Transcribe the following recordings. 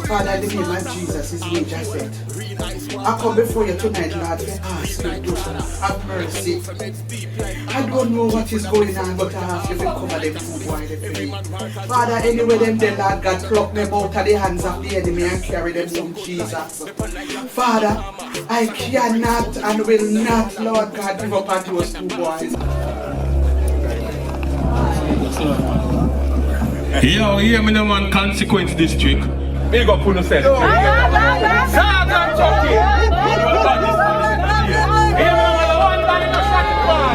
Father, in the name of Jesus, His wage I said. I come before you tonight, Lord, to ask you to have mercy. I don't know what is going on, but I ask you to cover them two boys for me. Father, anyway, them the Lord God pluck them out of the hands of the enemy and carry them home, Jesus. Father, I cannot and will not, Lord God, give up on those two boys. Yo, hear me, no man, Consequence District. Big up on yourself. Sergeant Chucky. Hear me, no man, the one man in the shot bar.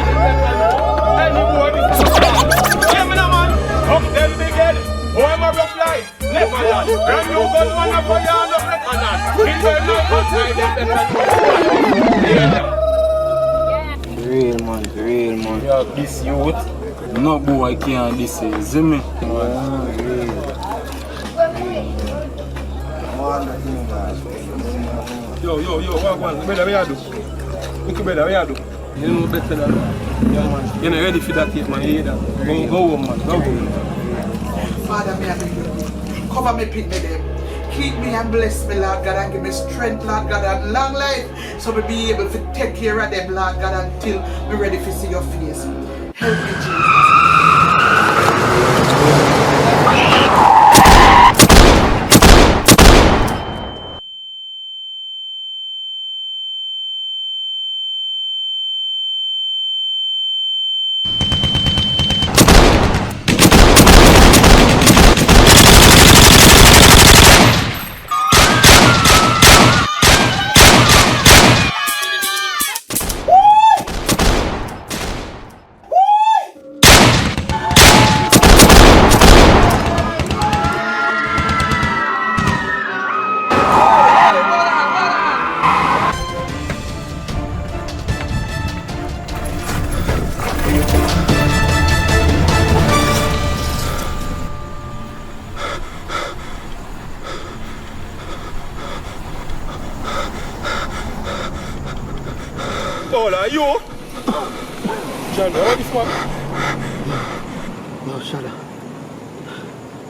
Hear me, no man. Up them big head. Oh, I'm a rough life. Never that. Brand new gunman up for y'all, no never that. In the night, outside, them Real man. yeah, this youth. No boy can't this is, see me? Yo, what better we do? Look better we do. You know better than that. Yeah, man. You're not ready for that yet, man. You hear that? Go home, man. Go home. Father, may I beg you, cover me, pick me them. Keep me and bless me, Lord God, and give me strength, Lord God, and long life, so we be able to take care of them, Lord God, until we're ready to see your face. Help me, Jesus. Bolo, are you? John, what is this, No, shut up.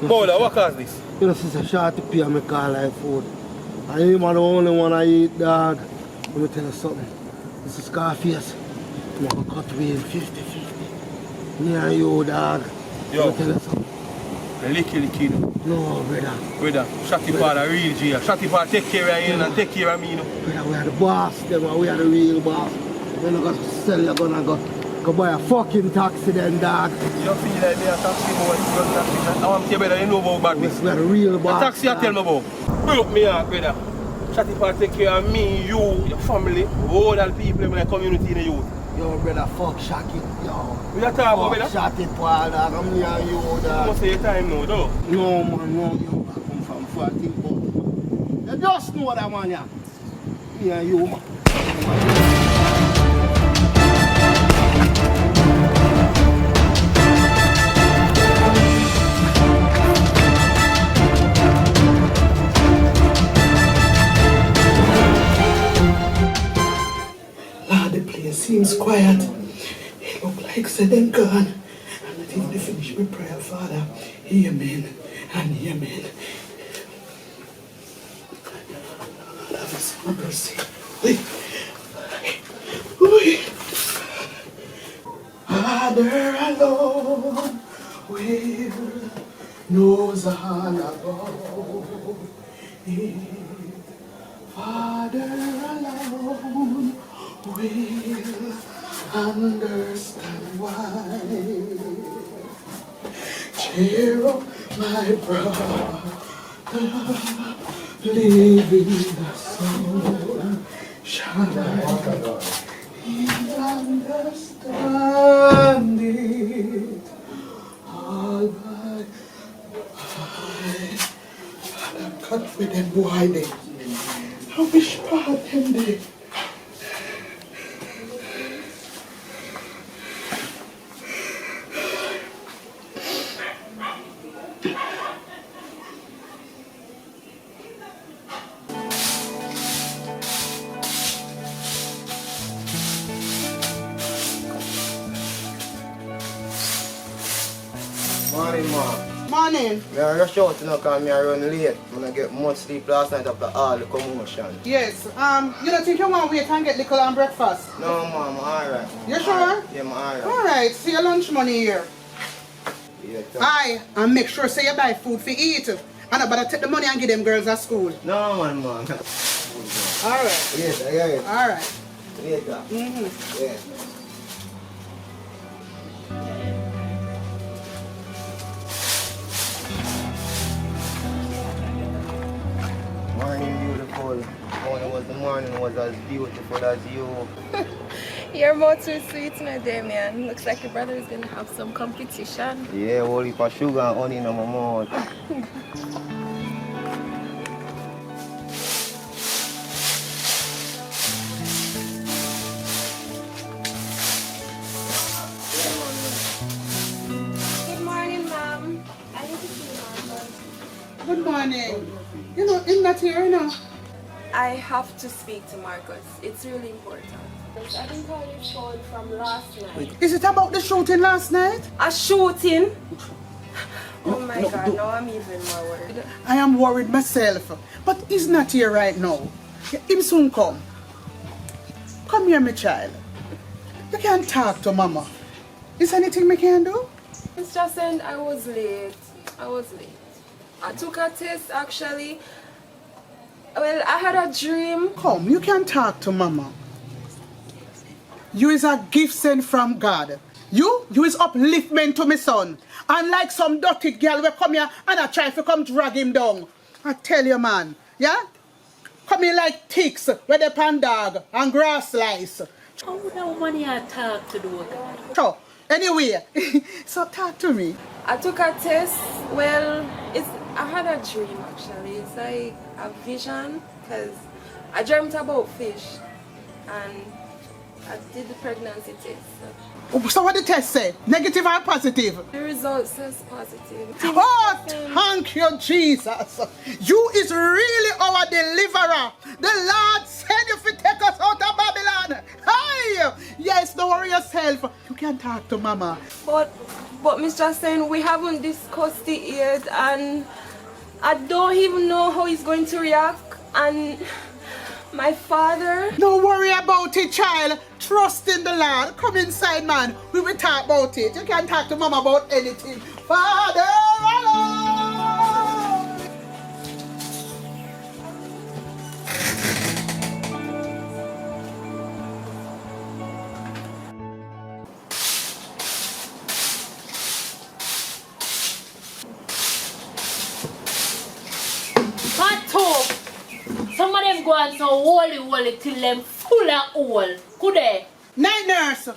Bolo, what caused this? You know, since I shot to pay me call like food. And him are the only one I eat, dog. Let me tell you something. This is Scarface. I'm going to cut away in 50-50. Me and you, dog. Yo. Let me tell you something. Licky kid. No, brother. Brother, Shotty for the real G. Shotty for take care of you and take care of me, you know. Brother, we are the boss, them. We are the real boss. We're not going to sell your gun and go buy a fucking taxi then, dog. You feel like they are taxi boy, I want to tell you better, you know about badness. We are the real boss. The taxi, you tell me about. Pull up me out, brother. Shotty for take care of me, you, your family, all the people in my community in the youth. Yo, brother, fuck Shaki, yo. We are talking about, brother? Fuck Shaki, Paul, dog. I'm here and you, You dog. must say your time now, though. No, man, no. You come from 14 You just know that, man, yeah. Me and you, man. Seems quiet. It look like said them gone. And I think they finish my prayer, Father. Amen and amen. God have His mercy. Father alone will knows all about it. Father alone will understand why. Cheer up, my brother, living the soul. Shall I? He'll understand it all by. I'm cut with them boy they. I wish part them they. Morning, man. Morning. I rush out because I run late. I get much sleep last night after all the commotion. Yes. You don't think you want to wait and get liquor and breakfast? No, Mom, I'm alright. You sure? Yeah, I'm alright. Alright, see your lunch money here. Yeah, Aye, and make sure say you buy food for eat. And I better take the money and give them girls at school. No, man. Alright. Yes, I hear it. Alright. Later. Yeah. Morning, beautiful. The morning was as beautiful as you. Your mouth too sweet, my Damien. Looks like your brother is gonna have some competition. Yeah, whole heap of sugar and honey in my mouth. Good morning, ma'am. I need to see you, ma'am. Good morning. You know, in that here, you know. I have to speak to Marcus. It's really important. I've been calling his phone from last night. Is it about the shooting last night? A shooting? Oh my God, now I'm even more worried. I am worried myself. But he's not here right now. Him soon come. Come here, my child. You can't talk to mama. Is anything we can do? It's just saying I was late. I took a test actually. Well, I had a dream. Come, you can talk to mama. You is a gift sent from God. You is upliftment to my son. Unlike some dirty girl will come here and I try to come drag him down. I tell you, man, yeah? Come here like ticks with the pan dog and grass slice. How would that money I talk to do God? So, anyway, so talk to me. I took a test. Well, I had a dream actually. It's like a vision because I dreamt about fish and I did the pregnancy test. So what the test say? Negative or positive? The result says positive. Oh, thank you, Jesus. You is really our deliverer. The Lord said you to take us out of Babylon. Hi! Yes, don't worry yourself. You can talk to mama. But Mr. Sen, we haven't discussed it yet and I don't even know how he's going to react. And my father... Don't worry about it, child. Trust in the Lord. Come inside, man. We will talk about it. You can talk to mama about anything. Father alone. Some of them go on so holy till them full of hole. Could they? Night nurse.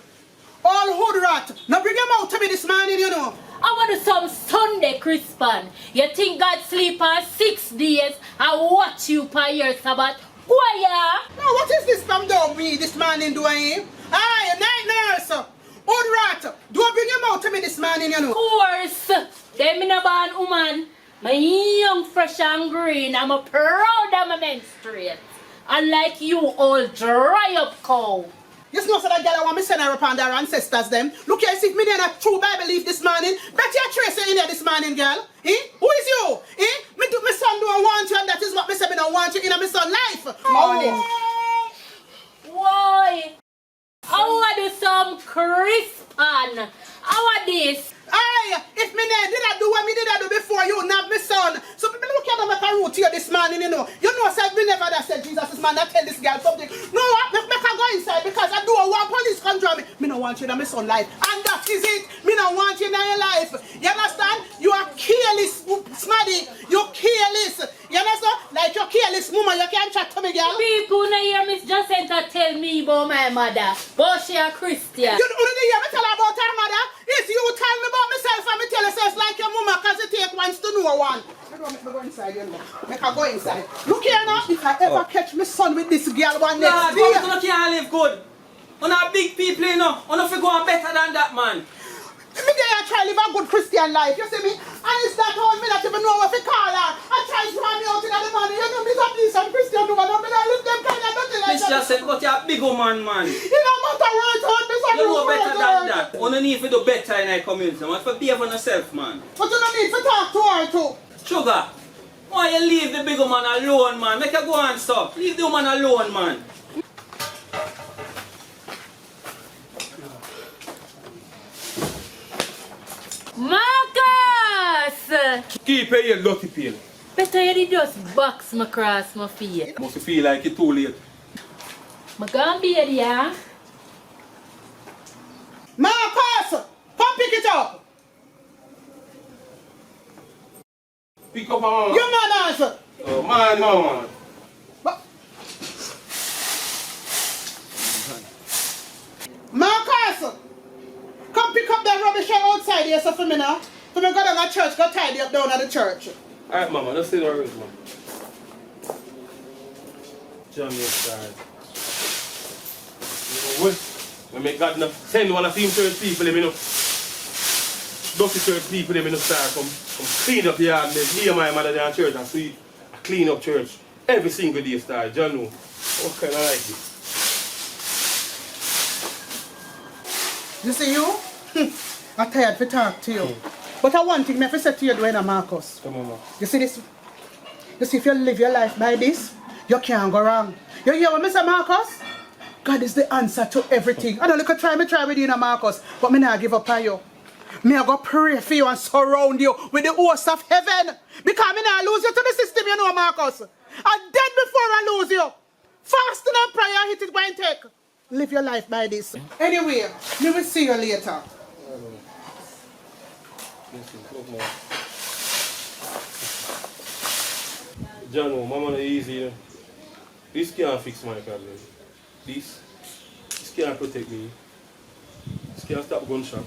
All hood rat. Now bring him out to me this morning, you know. I want to some Sunday Crispin. You think God sleep on 6 days and watch you per year Sabbath? Why ya? Now what is this from down me this morning doing? Aye, night nurse. Hood rat. Do I bring him out to me this morning, you know? Of course. Them in a born woman. My young, fresh and green, I'm a proud of my menstruate. Unlike you, old dry up cow. You know so that girl I want me send her upon their ancestors them. Look here, see if me there a true Bible leaf this morning. Bet you a trace in there this morning, girl. Eh? Who is you? Eh? Me do my son don't want you and that is what me say me don't want you in my son life. Why? I want some Crispin. How are this? Aye, if me did I do what me did I do before you not my son. So people look at them like a root here this morning, you know. You know, said me never that said Jesus is man that tell this girl something. No, make her go inside because I do a one police control me. Me no want you in my son life. And that is it. Me no want you in your life. You understand? You are careless, smaddy. You're careless. You understand? Like you're careless woman, you can't chat to me, girl. People no hear Miss Jacinta tell me about my mother. But she a Christian. You don't hear me tell her about her mother? It's you tell me about myself and me tell you so it's like your mama because it take once to know one. I don't make me go inside, you know. Make her go inside. Look here now, if I ever catch my son with this girl one next day. You can't live good. On a big people, you know. On a figure on better than that, man. Me there I try live a good Christian life, you see me? And it's that all me not even know what to call her. I try to run me out in the morning, you know me a decent Christian woman, I live them kind of nothing like Miss that. just said, but you're a big woman, man. You know, matter where it's hurt, me You know better than that. You don't need to do better in our community, man. For behave on yourself, man. But you don't need to talk to her too. Sugar, why you leave the big woman alone, man? Make her go and stop. Leave the woman alone, man. Marcus! Keep your dirty pail. Better you did just box me across my face. Must feel like it's too late. I'm gonna be here, yeah? Marcus, come pick it up. Pick up a You man answer. Oh, man. But Marcus, come pick up that rubbish outside here so for me now. For me go down to church, go tidy up down at the church. Alright, mama, let's sit down, man. Jamaican. You know what? When me God send one of them church people, them, you know, dirty church people, them, you know, start come clean up here and then hear my mother down church and see a clean up church. Every single day start, you know. What kind of like it? You see you? I'm tired to talk to you. But I one thing I have to say to you, Dwayne and Marcus. Come on, ma. You see this? You see, if you live your life by this, you can't go wrong. You hear what Mr. Marcus? God is the answer to everything. I don't look at try with you, Marcus, but me not give up on you. Me I go pray for you and surround you with the host of heaven. Because me not lose you to the system, you know, Marcus. I'm dead before I lose you. Fasting and prayer, hit it by and take. Live your life by this. Anyway, we will see you later. John, mama not easy, you know. This can't fix my problem. This can't protect me. This can't stop gunshot.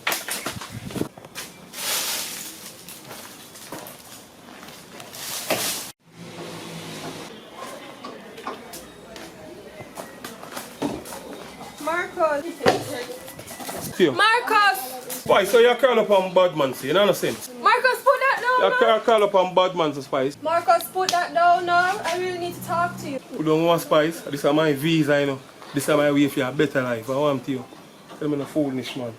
Marcus! Why? So you call upon bad man, see? You know what I'm saying? Marcus, put that down, You no. call upon bad man to Spice. Marcus, put that down now. I really need to talk to you. You don't want Spice. This is my visa, you know. This is my way for a better life. I want you. Tell me no foolish man.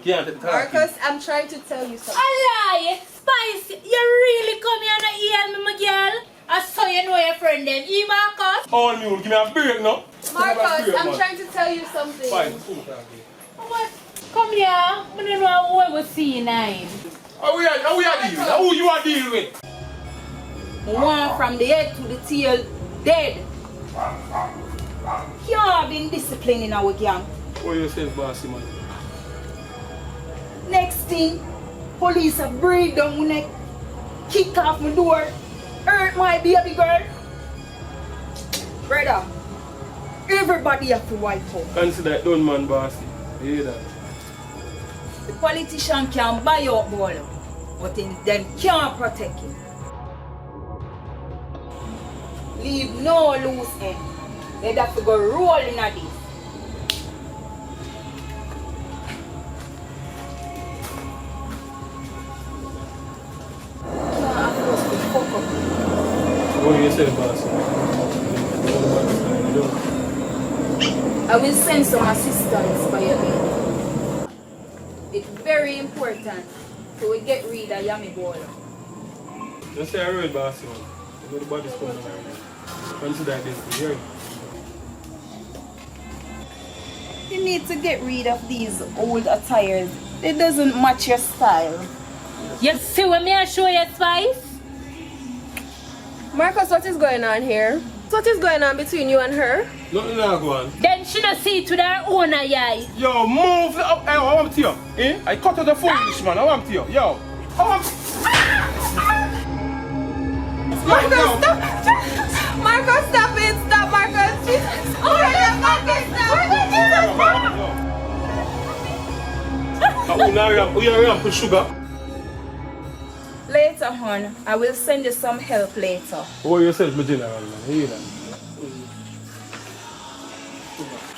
Can't take Marcus, I'm trying to tell you something. Lie! Spice, you really come here and hear me, my girl? I saw you know your friend then. E Marcus? all mule, give me a break now. Marcus, I'm trying to tell you something. Fine. What? Come here. I don't know what we see nine. How we are dealing? Who you are dealing with? One from the head to the tail, dead. You have been disciplined in our gang. What you say, bossy man? Next thing, police have breathed down my neck, kicked off my door, hurt my baby girl. Brother, everybody have to wipe out. Consider it done, man, bossy. You hear that? The politician can buy out Bolo, but then can't protect him. Leave no loose end. They'd have to go rolling at this. What you say, bossy? I will send some assistance for you. It's very important so we get rid of Yami Bolo. Just say a word, bossy man. You know the body's coming right now. Consider this, you hear? You need to get rid of these old attires. It doesn't match your style. You see what me I show you, Spice? Marcus, what is going on here? What is going on between you and her? Nothing not go on. Then she not see to their own eye. Yo, move up. Hey, I want to you. Eh? I cut out the foolish man. I want to you. Yo. I want Marcus, stop! Marcus, stop it! Stop, Marcus! Jesus! Oh my God, Marcus, stop! Marcus, Jesus! you are put sugar. Later on, I will send you some help later. What you say, my general man? You hear that?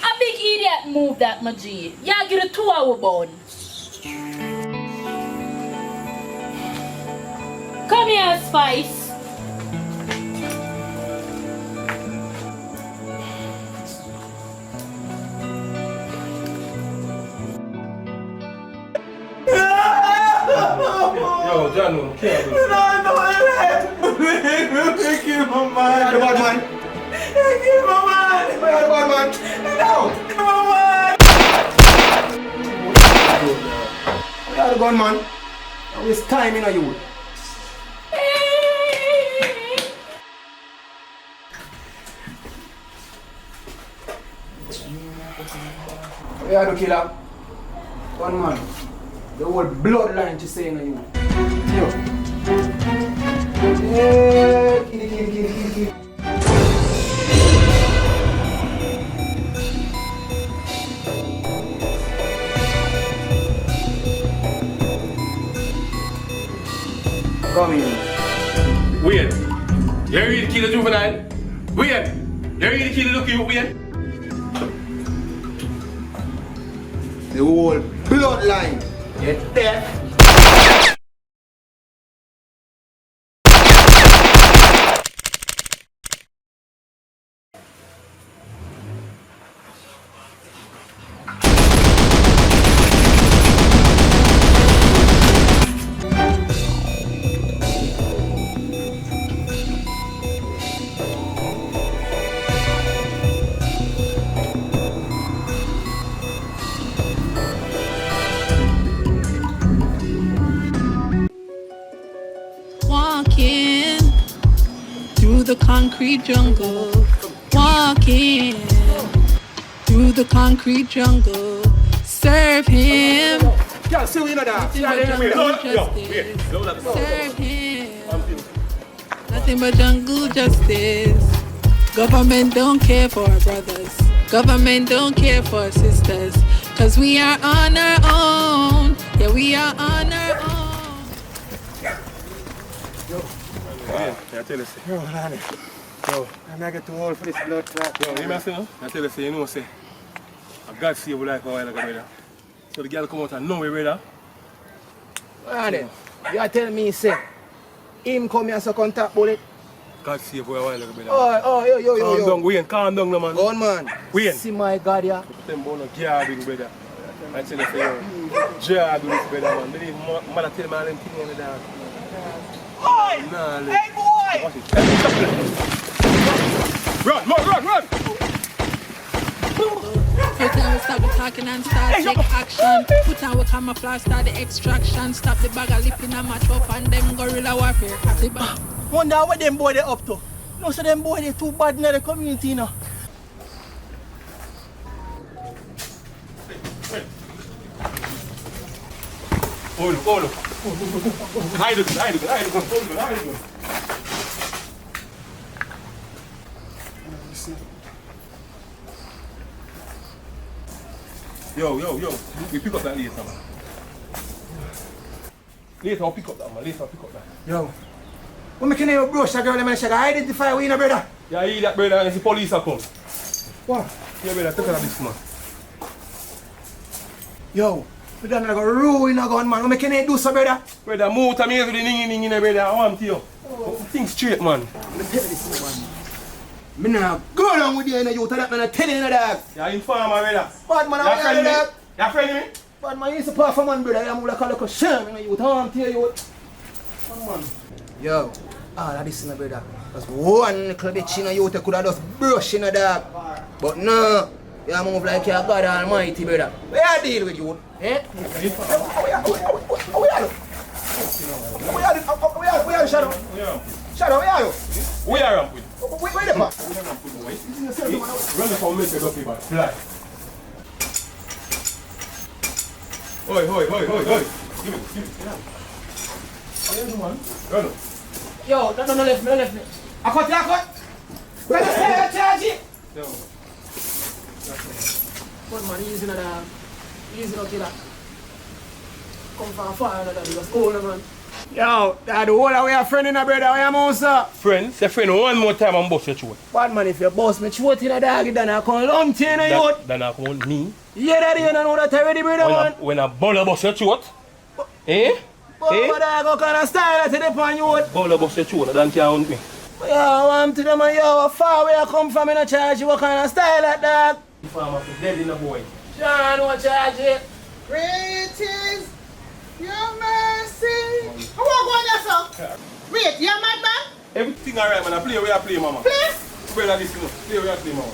A big idiot move that, my G. You get a 2-hour bone. Come here, Spice. Yo, John, no, can't do it. No, kill my man. The bad man. Kill my man. Where are the bad man? No. Kill my man. Where are the gunman? Now waste time in a youth. Where are the killer? Gunman. The whole bloodline to say in a youth. Yo. Yeah, kill. Come in. Wait. You ready to kill the juvenile? Wait. You ready to kill the lucky wait? The whole bloodline. You're dead. Walking through the concrete jungle, walking through the concrete jungle, serve him. Yeah, see you know that. Serve him. Nothing but jungle justice. Government don't care for our brothers. Government don't care for our sisters. Cause we are on our own. Yeah, we are on our own. Yeah, I tell you, Yo, Lani. yo, I'm not get too old for this blood clot. yo, you know say, no? I tell you, say, you know, say, God save your life a while ago, brother. So the girl come out and know we, brother. Lani, you are telling me, say, him come here so contact bullet? God save you a while ago, brother. Oh, yo. Calm down, Wayne, calm down, no, man. Go on, man. Wayne. See my God, yeah. Them boy no garbage, brother. I tell you, say, yo, job with this, brother, man. They need mother tell me all them things on the dog. Oi! Nah, look. Hey, boy! Watch it. Run! Put on we stop the talking and start take action. Put on we camouflage, start the extraction. Stop the bag of lip in a match up and them guerrilla warfare. The bag. Wonder what them boy they up to. No, so them boy they too bad in the community, you know. Hold up. Hide it. Yo. We pick up that later, man. Later I'll pick up that, man. Yo. What making you brush a girl and I identify we in a brother? Yeah, I hear that, brother, and the police are come. What? Yeah, brother, take care of this, man. Yo, we done go ruin a gun, man. What making you do so, brother? Brother, move to me with the ning, brother. I want you. Think straight, man. Let me tell you this, man. Me nah go down with you in the youth that man. I tell you in the dog. You're informer, brother. Bad man, I want you dog. You're friendly me? Bad man, you used to perform, man, brother. I'm like a little shame in the youth. I want to tell you. Man. Yo, all of this in the brother. Just one little bitch in the youth could have just brush in the dog. But no, you move like you're God Almighty, brother. Where I deal with you? Eh? Where are you, Shadow? Shadow, where are you? We are ramp with. Where the fuck? Run the phone, make it up, man. Fly. Oi. Give it. Run. Yo, no left me. I cut. Where the hell charge it? No. One man, easy na da. Easy na killer. Come from far na da, just cool man. Yo, that the whole way a friend in a brother, where am I, sir? Friend, say friend one more time and bust your throat. Bad man, if you bust me throat in a dog, then I come lunch in a youth. Then I come me. Yeah, that you know that already, brother, man. When a Bolo bust your throat. Eh? But I go kind of style at the upon youth. Bolo bust your throat, don't you want me? Yo, I'm to them, yo, far where I come from in a charge, you what kind of style like that? If I'm a dead in a boy. John, what charge it? Greetings, your mercy. mercy. How are you going there, sir? Wait, you're mad man? Everything alright, man. I play where I play, mama. Play? Brother, this, you know. Play where I play, mama.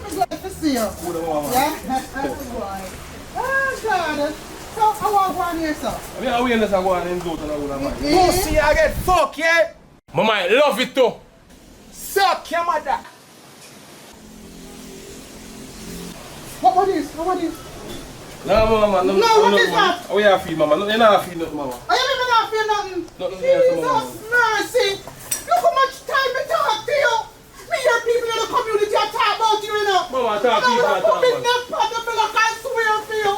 I'm glad to see you. Good, mama. Yeah? That's why. Oh, God. So, how are you going here, sir? I mean, how we end up going and do it and all that, man. Pussy, I get fucked, yeah? Mama, I love it too. Suck your mother. What about this? What about this? No, mama, no, what is that? How you feel, mama? You're not feel nothing, mama. I don't even feel nothing. Nothing there, so, mama. Jesus mercy. Look how much time I talk to you. Me hear people in the community are talk about you, you know. Mama, I talk to you, I talk about you. about Part of me, like, I swear for you.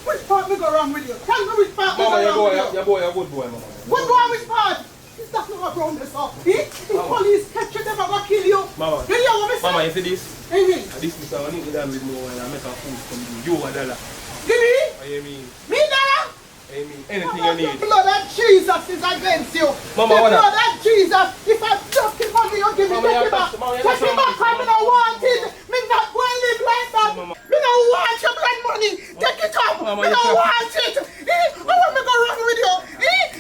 Which part me go wrong with you? Tell me which part me go Mama, wrong with you. your boy, a good boy, mama. What boy, which part? Is that not around this up? If police catch you, they're gonna kill you. Mama, You hear what me say? mama, you see this? Amen. This is I need to dance with more and I make a food from you. You a dollar. Give me? I mean, Me there? I mean, anything you need. The blood of Jesus is against you. Mama, the what blood of Jesus. If I just the money you give me, Mama, take it back. Take it back, I don't want it. Me not going to live like that. Me don't want your blood money. Take it up. Mama, Me don't want it. I want me go run with you.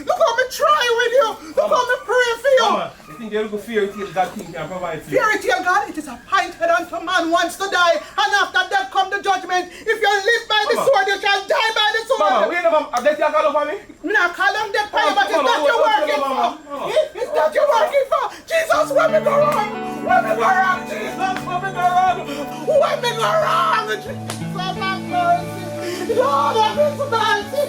Look how me try with you. Look how me pray for you. Mama, you think you're going to fear till God think can provide for you? Fairy tale God, it is appointed unto man once to die, and after that come the judgment. If you live by the Mama. sword, you shall die by the sword. Mama, wait a minute, I bet you call over me. Me not call them dead fire, but it's Mama, not you what- working Mama, for. Mama. It's not you working for. Jesus, where me go wrong? Where me go wrong? Jesus, where me go wrong? Where me go wrong? Jesus, have mercy. Lord, have mercy.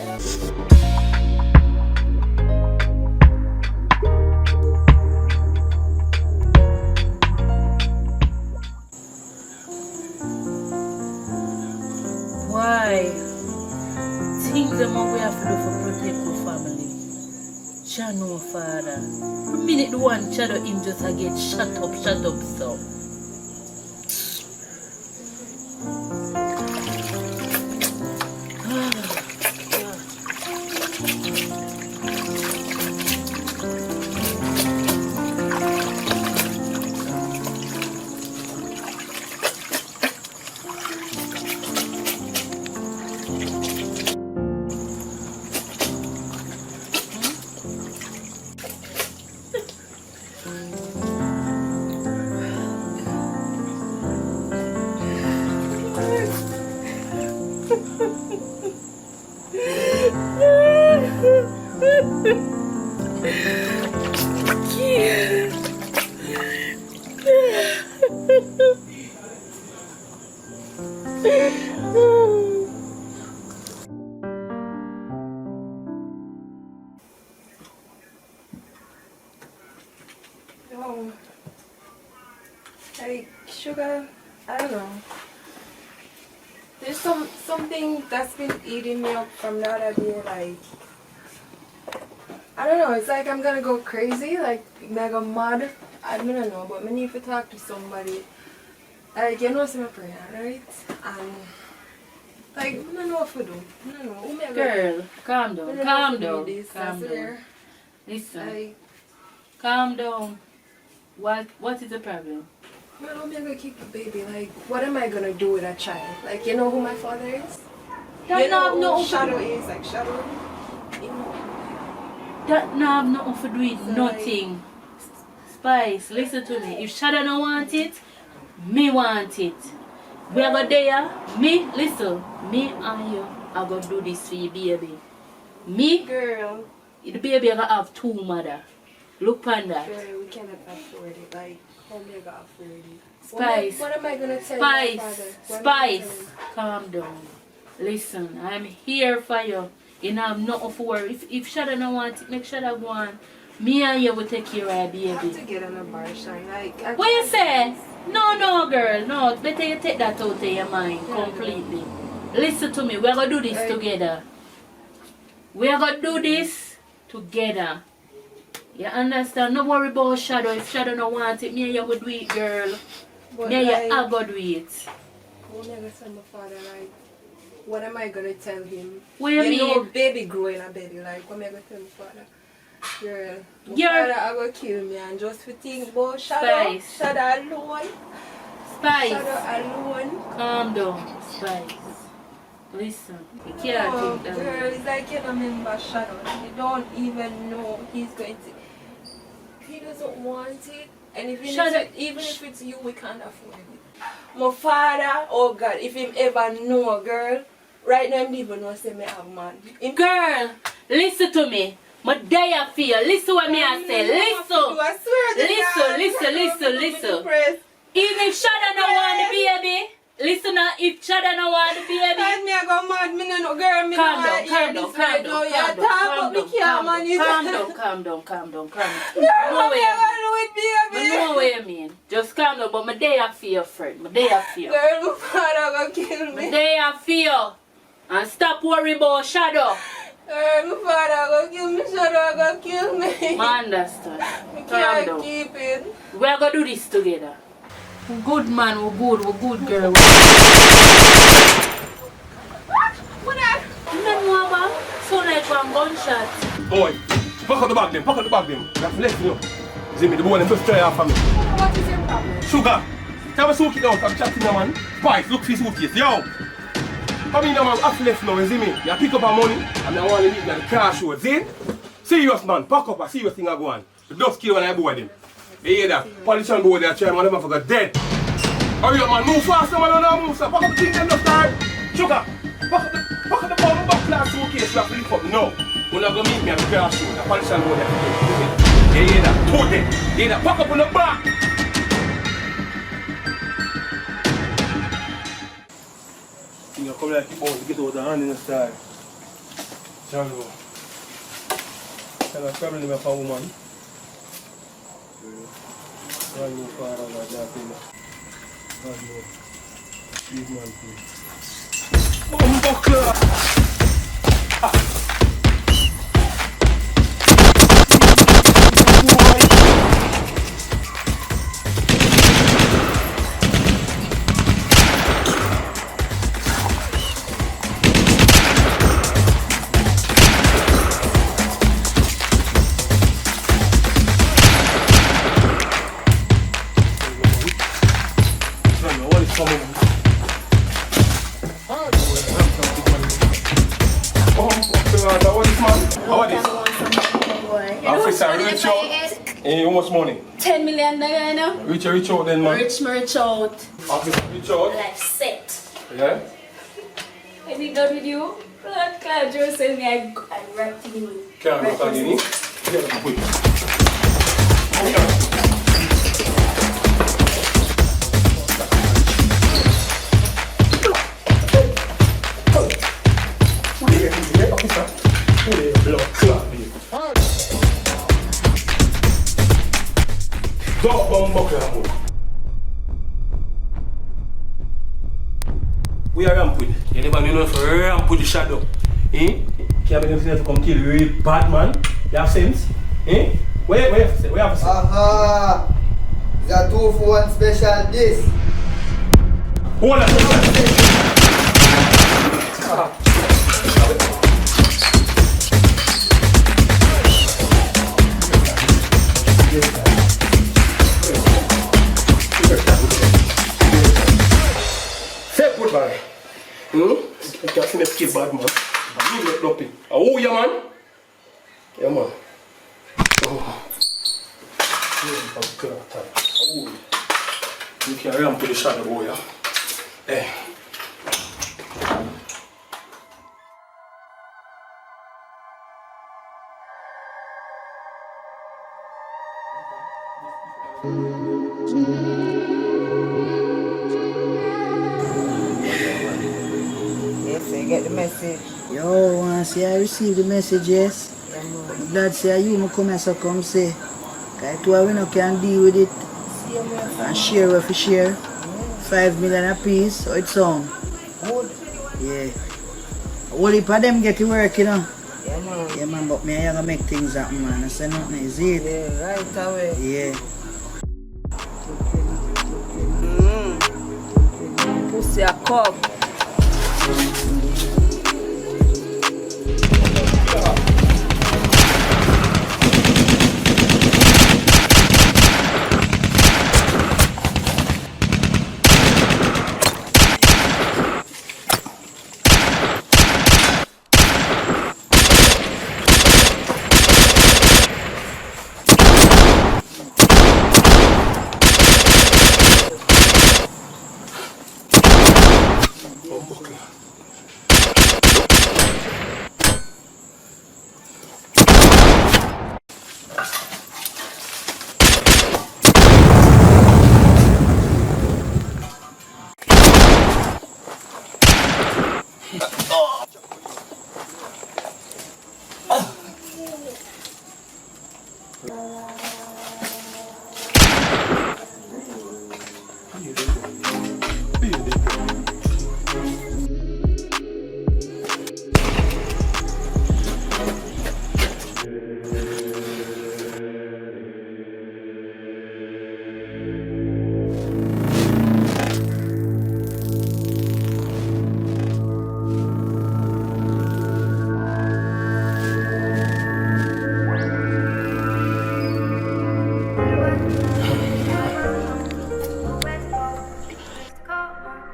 Why? Things them what we have to do for protect our family. Chano father. The minute the one shadow him just a get shut up so. Oh, like sugar, I don't know. There's something that's been eating me up from the other day. Like I don't know. It's like I'm gonna go crazy, like mega mad. I don't know, but I need to talk to somebody. Like you know, I'm pregnant, right? And like I don't know what to do. I don't know. Who me I go- Girl, calm I down, don't know calm what to do down, this, calm I down. swear. Listen, Like, calm down. What is the problem? well, how am I gonna keep the baby? Like, what am I gonna do with a child? Like, you know who my father is? That You know no who have Shadow nothing. is? Like, Shadow? You know. That no have nothing to do with So, nothing. Spice, listen to me. If Shadow don't want it, me want it. We are go there. Me, listen. Me and you are gonna do this for your baby. Me, Girl, the baby gonna have two mother. Look on that. girl, we cannot afford it. Like, how am I gonna afford it? Spice. What am I gonna tell my father? Spice, What am I gonna Spice, tell him? calm down. Listen, I'm here for you. You know, I'm not for worry. If Shadow don't want it, make Shadow go on. Me and you will take care of I have to baby. get an abortion. Like, I What you can't- say? No, girl, no. Better you take that out of your mind completely. Listen to me. We're gonna do this together. We're gonna do this together. You understand? No worry about Shadow. If Shadow don't want it, me and you will do it, girl. But Me and like, you are gonna do it. how am I gonna tell my father? Like, what am I gonna tell him? What you know, mean? baby growing a baby. Like, what am I gonna tell my father? Girl, my You're- father are gonna kill me and just to think about Shadow. Spice. Shadow alone. Spice. Shadow alone. Calm down, Spice. Listen, you can't Oh, think that girl, way. it's like you don't remember Shadow. You don't even know he's going to. He doesn't want it. And even if it's you, we can't afford it. My father, oh God, if him ever know, girl, right now him even know say me have man. Girl, listen to me. My day I feel. Listen what me I say. Listen. I swear Listen. Even if Shada no want the baby, listen now, if Shada no want the baby. And me I go mad, me no girl, me calm no down. calm down. No way I mean. Just calm down, but my day I feel, friend. My day I feel. Girl, my father gonna kill me. My day I feel. And stop worrying about Shadow. Girl, my father gonna kill me, Shadow gonna kill me. I understand. I Calm can't down. keep it. We are gonna do this together. We're good man, we're good girl. What that? You don't know about? Sound like one gunshot. Boy, pack up the bag them. That's left, you know. See me, the boy them just try off of me. What is your problem? Sugar, tell me suitcase out, I'm chatting now, man. Spice, look for your suitcase, yo. Come in now, man, half left now, you see me? You pick up our money, and I want to meet me at the car show, see? Serious, man, pack up a serious thing I go on. The dust kill when I board him. You hear that? Politician board there, trying, man, them motherfucker dead. Hurry up, man, move faster, man, don't move, sir. Pack up the thing, them just start. Sugar, pack up the bottom back class suitcase, you have to lift up. No, you're not going to meet me at the car show. The politician board there. You hear that? Put it. You hear that? Pack up on the back. You come like you want to get out the hand in the style. Jango. Tell us probably never for a woman. God no father God that thing. God no. Big man thing. Buckler! How much money? 10 million now. Reach out then, man. Rich out. Officer, reach out. Like set. Yeah? I did that with you. Claude Joe said me I rap to you. Can't look at you. Get up quick. Dog bomb buckler. We are ramp with. You never know if we ramp with the shadow. Eh? Can't be them to come kill you really bad man. You have sense? Eh? Where you have to say? Where you have to say? Aha! It's a 2-for-1 special dish. Hold on. Say goodbye. You can't see me skip bad man. I'm not dropping. Oh yeah man. Yeah man. Oh. You can ramp to the shadow boy. Yeah. Hey. Yes, you get the message. Yo, once I receive the message, yes. Dad say you must come here, so come say. Because we no can deal with it. And share what we share. 5 million a piece, so it sound. Good. Yeah. All heap of them get to work, you know. Yeah, man. Yeah, man, but me I gotta make things happen, man. I say nothing, is it? Yeah, right away. Yeah. Pussy a cock.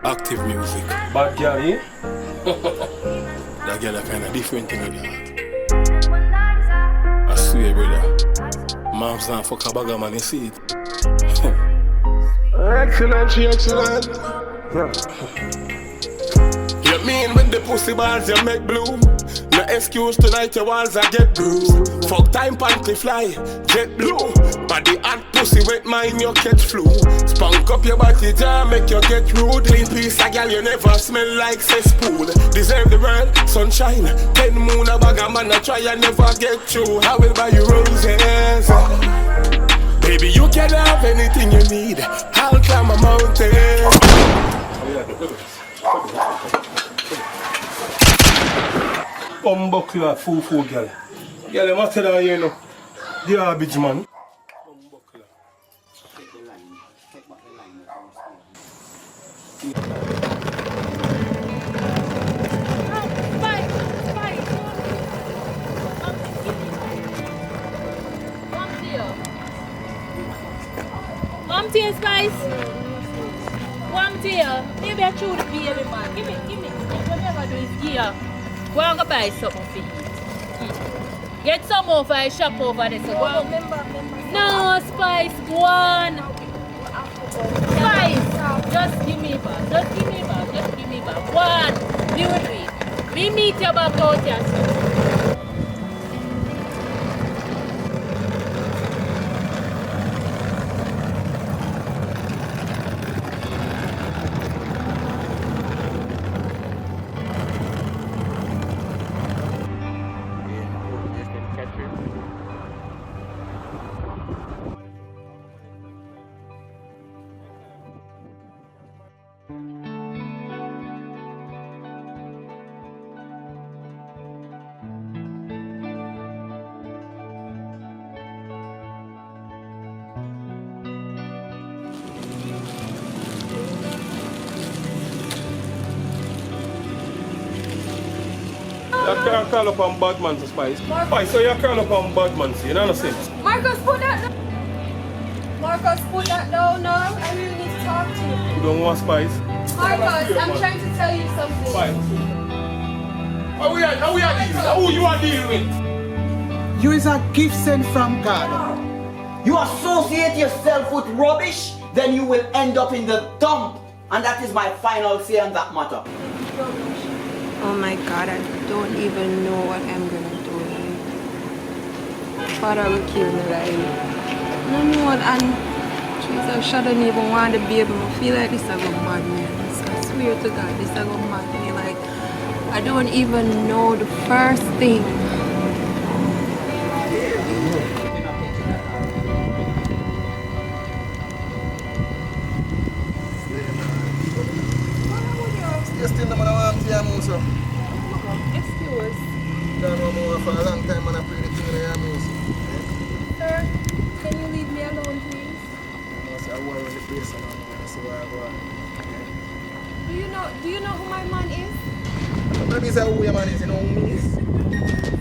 Active music. Bad girl, eh? That girl are kind of different in the I swear, brother. Mom's not fuck a bagger, man, you see it? Excellent, she excellent. You mean when the pussy balls you make blue? No excuse tonight your walls I get bruised. Fuck time panty fly, jet blue. Body hot pussy wet mine you catch flu. Spunk up your body jam make you get rude. Clean piece a girl you never smell like cesspool. Deserve the world, sunshine. 10 moon a bag a man a try and never get through. I will buy you roses. Baby you can have anything you need. I'll climb a mountain. Buckler, full girl. Girl, you must tell her you know. The garbage man. Buckler. Take the line. Take back the line. One tear, Spice. One tear. Maybe I chew the baby man. Give me. Whatever do is here. Go and go buy something for you. Get some more for a shop over there. So go on. No, Spice, go on. Spice, just give me back. Go on. Do it. We meet you back out here. You can't call up on bad man to Spice. Spice, so you call up on bad man, see, you know what I'm saying? Marcus, put that down. Marcus, put that down now. I really need to talk to you. You don't want Spice? Marcus, I'm trying to tell you something. Spice. How we are dealing? Who you are dealing with? You is a gift sent from God. You associate yourself with rubbish, then you will end up in the dump. And that is my final say on that matter. Oh my God, I don't even know what I'm gonna do. Father will kill me, right? No, and Jesus, I don't even want the baby. I feel like this is a madness. I swear to God, this is a madness. Like, I don't even know the first thing. Excuse. Don't know more for a long time and I play the thing in your music. Sir, can you leave me alone, please? I want to the place and so I go on. Do you know who my man is? Maybe it's who your man is, you know who he is?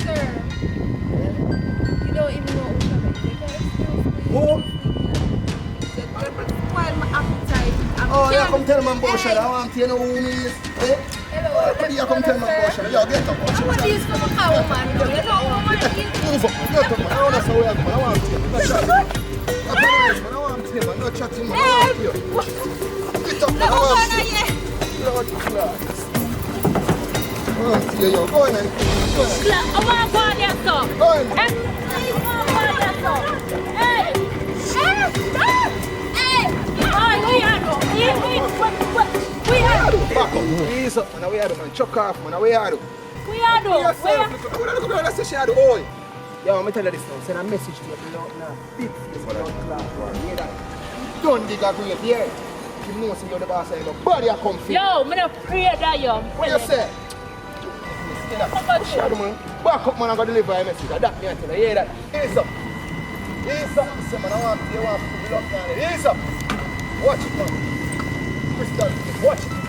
Sir, you don't even know who Jamaican. Who? Spoil my appetite. Oh, you come tell me about Shada. I want to know who he is. Eh? Hello, you come tell me about Shada. Yo, get up. What is from a cow man? You know who my man is? Move up. Get up, man. I want to say where I want to. I want to. I'm not chatting, man. I want to. Get up, man. I want to. Lord Christ. Go on. I want to go on there, sir. Go on. Hey! Back up. Ease up, man. We are the man. Chuck off, man. We are the. We are the. Look at that. Say she had the oil. Yo, let me tell you this now. Send a message to you now. Big face, but don't clap. You hear that? Don't dig a grave here. You know, see you're the boss of your body. I come for you. Yo, I'm going to pray that you. What you say? Push out, man. Back up, man. I'm going to deliver a message. That me, I tell you. You hear that? Ease up. Ease up. Say, man, I want to put it up now. Ease up. Watch it, man. Crystal, watch it.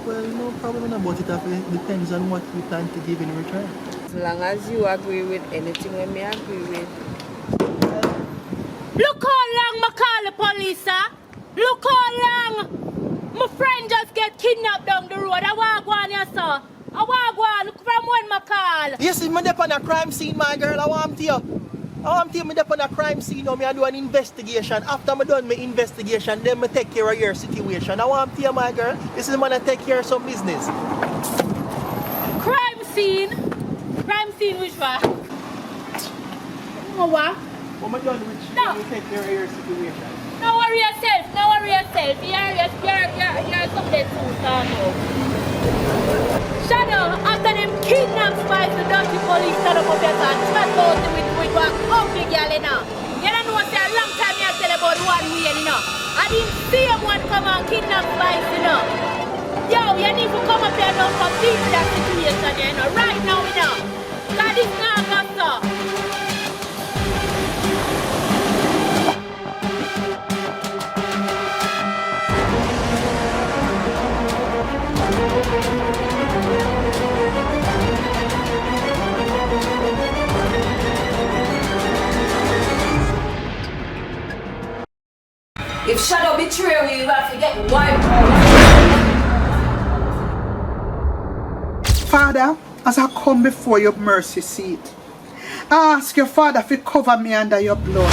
Well, no problem about it. It depends on what you plan to give in return. As long as you agree with anything that me agree with. Look how long I call the police, huh? Look how long my friend just get kidnapped down the road. I want to go on here, sir. I want to go on. Look from when I call. Yes, I'm on a crime scene, my girl. I want to you. I'm on a crime scene now. I do an investigation. After I'm done my investigation, then I take care of your situation. I want to you, my girl. This is man I take care of some business. Crime scene? Crime scene which one? What? What am I done with No. you take care of your situation? No worry yourself. No worry yourself. You're something too strong. Shadow, after them kidnapped by the dirty police that up here and chat out with one ugly girl, you know. You don't know what's a long time you tell about one way, you know. I didn't see him one come and kidnap spice, you know. Yo, you need to come up here now for people that situation, you know. Right now, you know. God is not got so. If Shadow betray you, you have to get wiped out. Father, as I come before your mercy seat, I ask your Father to cover me under your blood.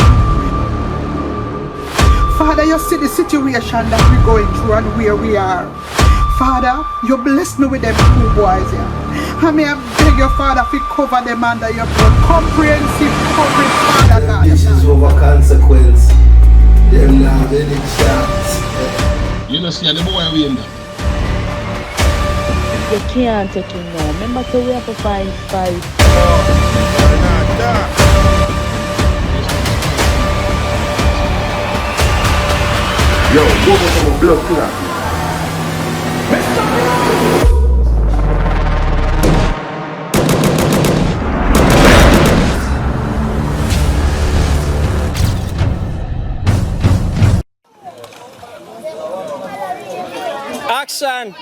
Father, you see the situation that we're going through and where we are. Father, you bless me with them two boys here. I may beg your Father to cover them under your blood. Comprehensive coverage, Father God. This is over consequence. Them now very chance. You know, see the boy we in there. You can't take him now. Remember to we have to fight. Yo, go to my blood clot. Action!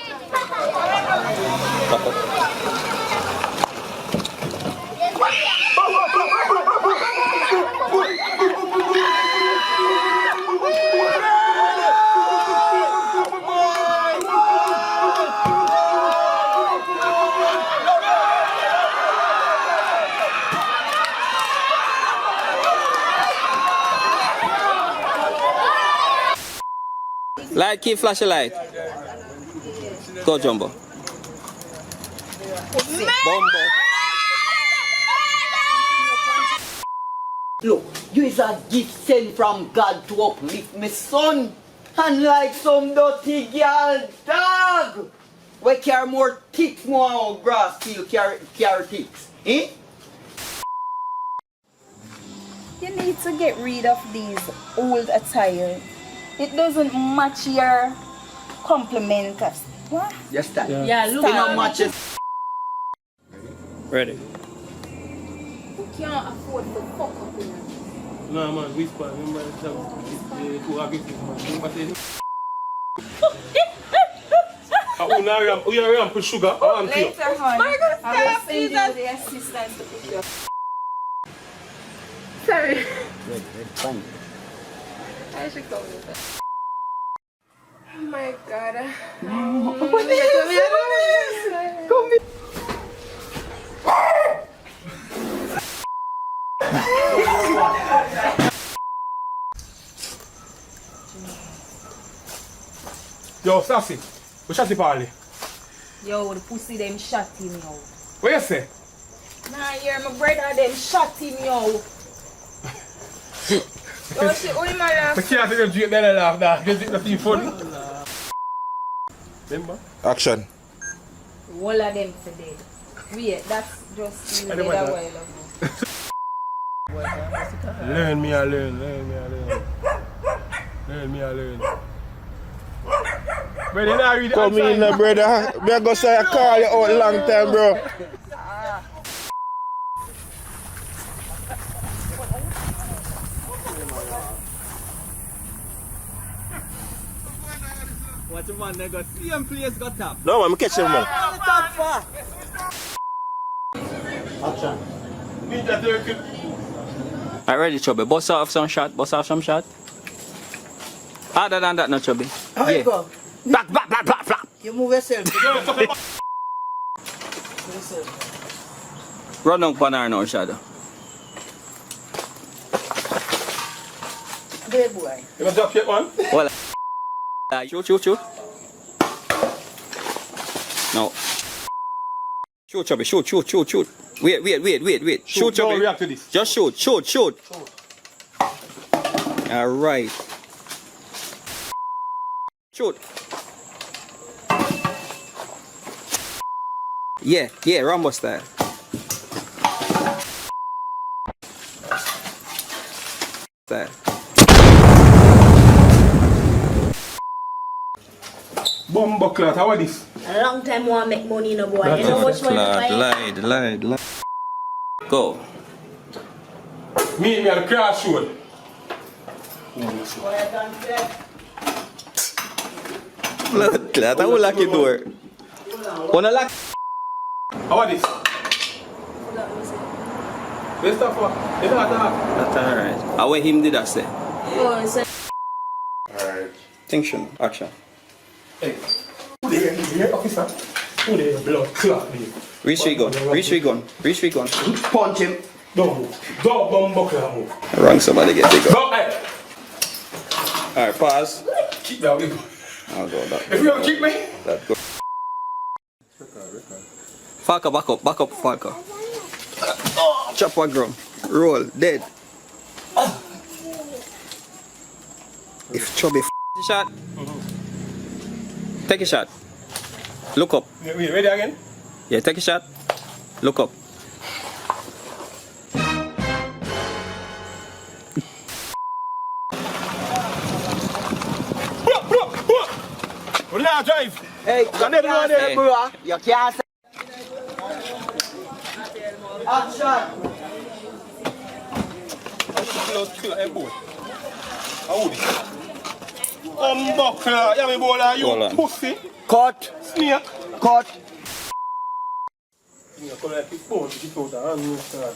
Light, keep flashing light. Go, Jumbo. Bombo. Look, you is a gift sent from God to uplift my son. Unlike some dirty girl dog. We carry more ticks, more grass still carry ticks. Eh? You need to get rid of these old attire. It doesn't match your complement. What? Just that. Yeah, look. You know matches. Ready. Who can't afford to fuck up in it? No man, whisper, remember too aggressive man. Remember say You are put sugar. I want to. Later, hon. I will send you the assistance to pick you up. Sorry. Fine. I should go with that. Oh my god. Come here. Yo, Sassy. We shot the party. Yo, the pussy them shot him yo. What you say? Nah, hear my brother them shot him yo. Yo, she only my laugh. I can't see them drink that laugh now. Get it nothing funny. Remember? Action. All of them today. Wait, that's just you made a while ago. Learn me, I learn. Brother, now read the Come in, brother. Me go say I call you out long time, bro. Watch him man, they got same place got up. No man, me catch him man. Action. Alright, ready, Chubby. Bust off some shot. Other than that, no, Chubby. How you go? Black. You move yourself. Run on Panar now, Shadow. Great boy. You want to drop yet, man? Well, shoot. No. Shoot, Chubby. Shoot. Wait. Shoot, Chubby. Don't react to this. Just shoot. Alright. Shoot. Yeah, Rambo style. Bumbo clot, how are this? A long time want make money, no boy. You know which one to buy? Lied. Go. Meet me at the crossroad. Clot, I will lock your door. Wanna lock? How are this? This stuff, you know what? That's alright. How him did that say? Oh, it's a Alright. Distinction, action. Hey. Who there, officer? Who there, blood clot, me? Reach for gun. Punch him. Don't move. Don't bumbo clot move. Wrong, somebody get bigger. Go, hey. Alright, pause. Keep that way. I'll go back. If you don't keep me. That go. Falco, back up, Falco. Chop one ground. Roll, dead. If Chubby shot, take a shot. Look up. Wait, ready again? Yeah, take a shot. Look up. We'll now drive. Hey, you can't say, bro. You can't say. Action. Hey, boy. How this? Bumbo clot, yeah, me boy, you pussy. Cut. Snake. Cut. You come like this phone to get out the hand, sir.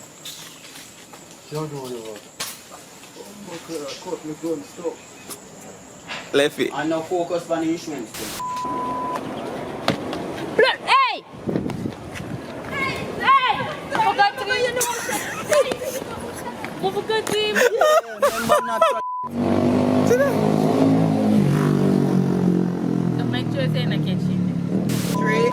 You do you want. Cut me gun, stop. Left it. And now focus on the insurance. Hey! Hey! Forgot to you know. Forgot to him. Remember not to. Don't make sure it's in the kitchen. 3.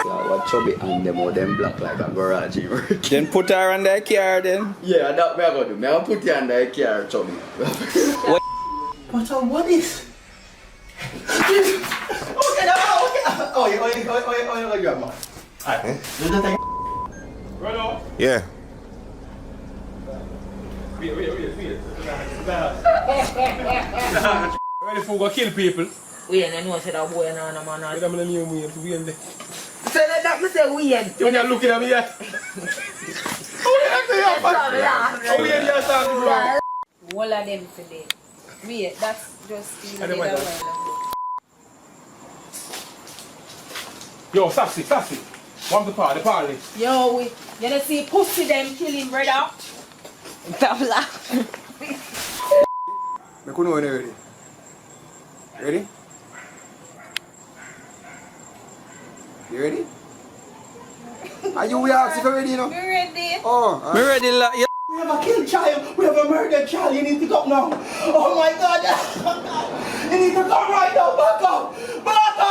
What Chubby and them or them black like a garage. Then put her on the car then. Yeah, that's what I'm going to do. I'm going to put you on the car, Chubby. What is? Okay. Oh, you grab me. Alright. Run off. Yeah. Wait. Ready for go kill people? We ain't know say that boy and man. I'm gonna new way to be in there. say that, I say weird. You can't look at me yet. All of them today. Wait, that's just the way. Yo, Sassy. One the party. Yo, you don't see pussy them killing brother. I couldn't know when you're ready. Ready? You ready? Are you asking if you're ready, you know? You ready? Oh, Me ready, yeah. We have a killed child. We have a murdered child. You need to come now. Oh my God. You need to come right now. Back up. Back up.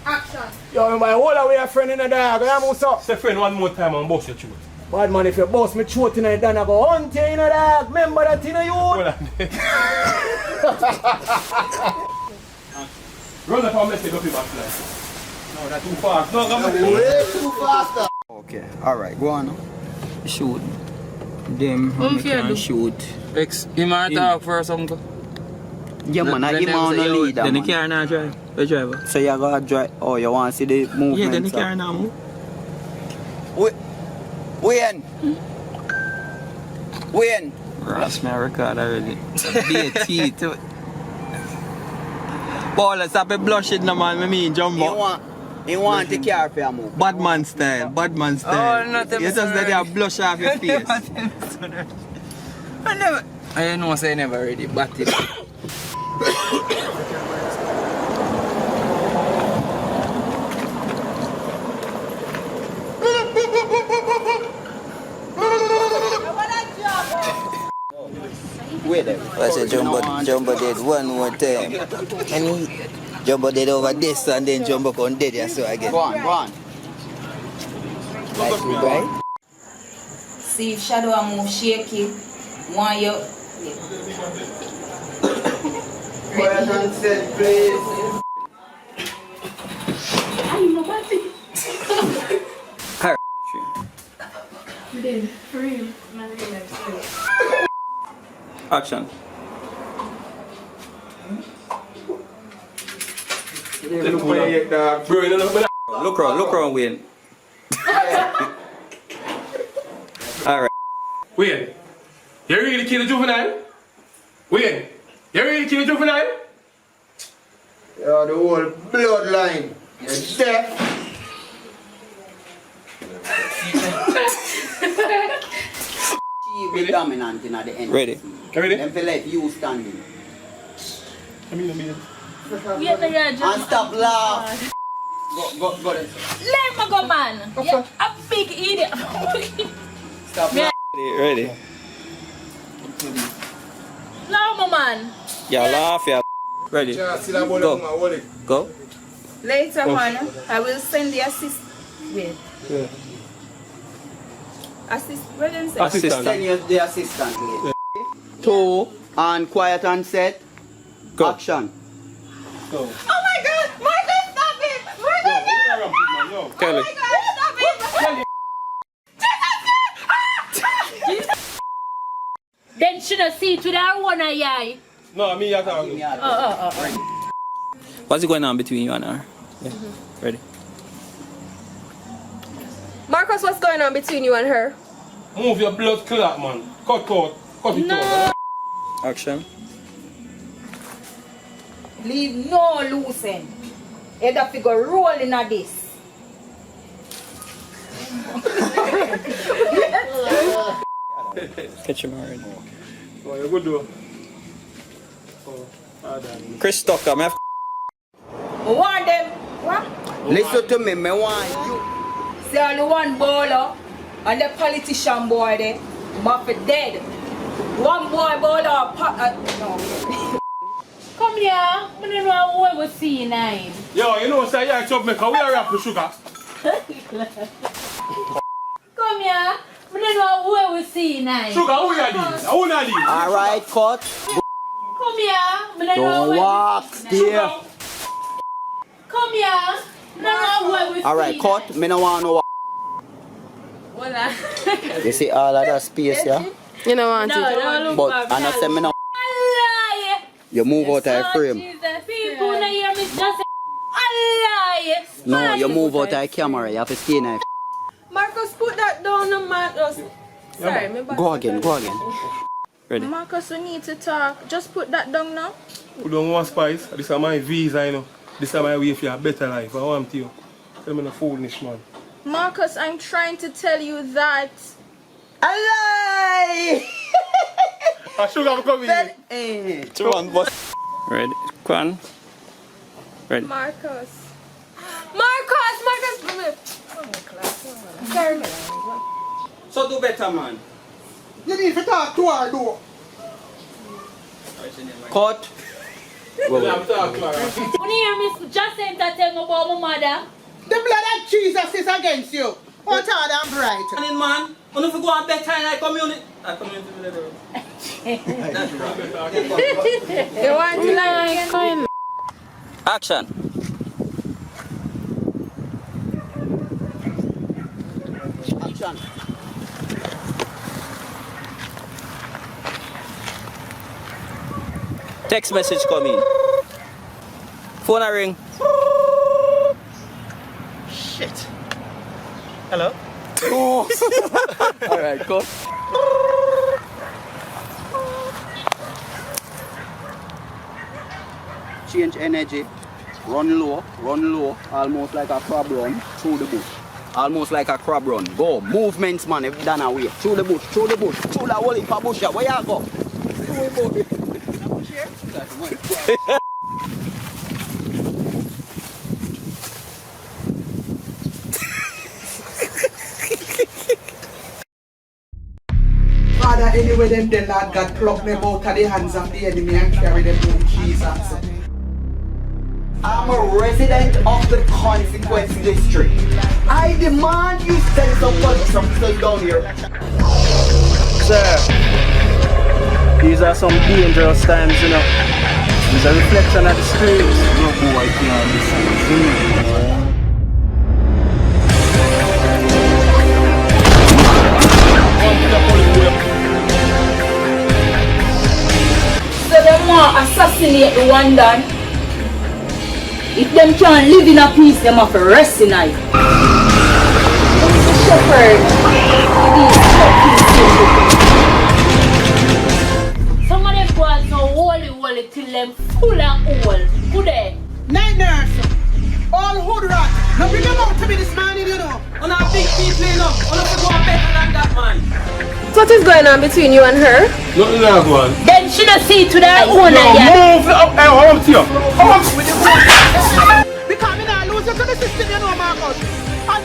Action. Yo, my whole away a friend in the dog. I am also. Say friend one more time and bust your throat. Bad man, if you bust me throat in the dog, I go hunt you in the dog. Remember that in the youth? Run up and mess it up in my fly. No, that's too fast. No, come on. way too fast. Okay, alright, go on. Shoot. Them, how we can shoot. You might talk first, uncle. Yeah, man, I'm on the leader. Then the car not drive. The driver. So you gotta drive. Oh, you want to see the movement? Yeah, then the car not move. When? Ross, my record already. DT to it. Bolo, stop it blushing, no man. I mean, Jumbo. You want the car for your move? Bad man style. Oh, nothing. You just let you blush off your face. I know say never ready, but it. Wait there. I said Jumbo did one more time. And Jumbo did over this and then Jumbo con did it so again. Go on. Like we right? See if shadow move shaky. Want you. Quiet and set, please. I'm not happy. Alright. For real. Action. Look around, Wayne. Alright. Wayne, you really kill a juvenile? Wayne, you really kill a juvenile? You're the whole bloodline. You're deaf. She be dominant in the end. Ready? Them feel like you standing. Yeah, and stop laugh. Go there. Let me go, man. Yeah, a big idiot. Stop laugh. Ready? No, my man. Yeah, laugh, yeah. Ready? Go. Later on, I will send the assist. Wait. Yeah. What did you say? Assistant. Send you the assistant later. Yeah. 2 and quiet and set. Go. Action. Go. Oh my God! Michael, stop it! Michael, stop! Kelly. Oh my God, stop it! Then should I see to that one eye? No, me you're talking. Oh. What's going on between you and her? Yeah. Ready? Marcus, what's going on between you and her? Move your blood clot, man. Cut it out. Action. Leave no loose end. You have to go roll in this. Catch him already. Oh, you're good though. Chris Tucker, I have Want them? What? Listen to me, want you. See only one Bolo and the politician boy there. Muffet dead. One boy Bolo no. Come here. I don't know what we're seeing now. Yo, you know, say yeah, chop maker. We are up to sugar. Come here. I don't know what we're seeing now. Sugar, who are these? Who are these? Alright, cut. Come here. I don't know Don't what walk there. yeah. No, what we Alright, cut. Me no want no. Voila. You see all of that space, yeah? You know want No, But I not say me no. You move out of the frame. People na hear me just say, Allah. No, you move out of the camera. You have to stay in there. Marcus, put that down on Marcus. Sorry, me back. Go again, go again. Ready? Marcus, we need to talk. Just put that down now. You don't want spice. This is my visa, you know. This is my way for a better life. I want to you. Tell me no foolish man. Marcus, I'm trying to tell you that. Alive! I should have come in. Two one, boss. Ready? Go on. Ready? Marcus. Marcus, come here. Oh, my class. Sorry, man. So do better, man. You need to talk to her, though. Cut. Well, I'm talking, Clara. When you hear me just entertain about my mother. The blood of Jesus is against you. What are them bright? And man, when you go on better in our community. Our community will That's right. You want to like Action. Action. Text message coming. Phone a ring. Shit. Hello? Oh. Alright, go. Change energy. Run low, almost like a crab run through the bush. Almost like a crab run. Go. Movements, man, if you done away. Through the bush, through the whole heap of bush. Where you go? Father, anyway, them the Lord God pluck them out of the hands of the enemy and carry them to Jesus. I'm a resident of the Consequence District. I demand you send some police officers down here. Sir, these are some dangerous times, you know. It's a reflection of the streets. No boy can't be So they want to assassinate the one done. If them can't live in a peace, them have to rest in it. The shepherd, Some of them boys are holy till them full of hole. Good day. Night nurse. All hood rat. Now bring them out to me this morning, you know. On our big people, you know. On our go on better than that, man. So what is going on between you and her? Nothing like one. Then she not see to that owner yet. Move up. Hey, I want to you. Because I lose you to the system, you know, Marcus. And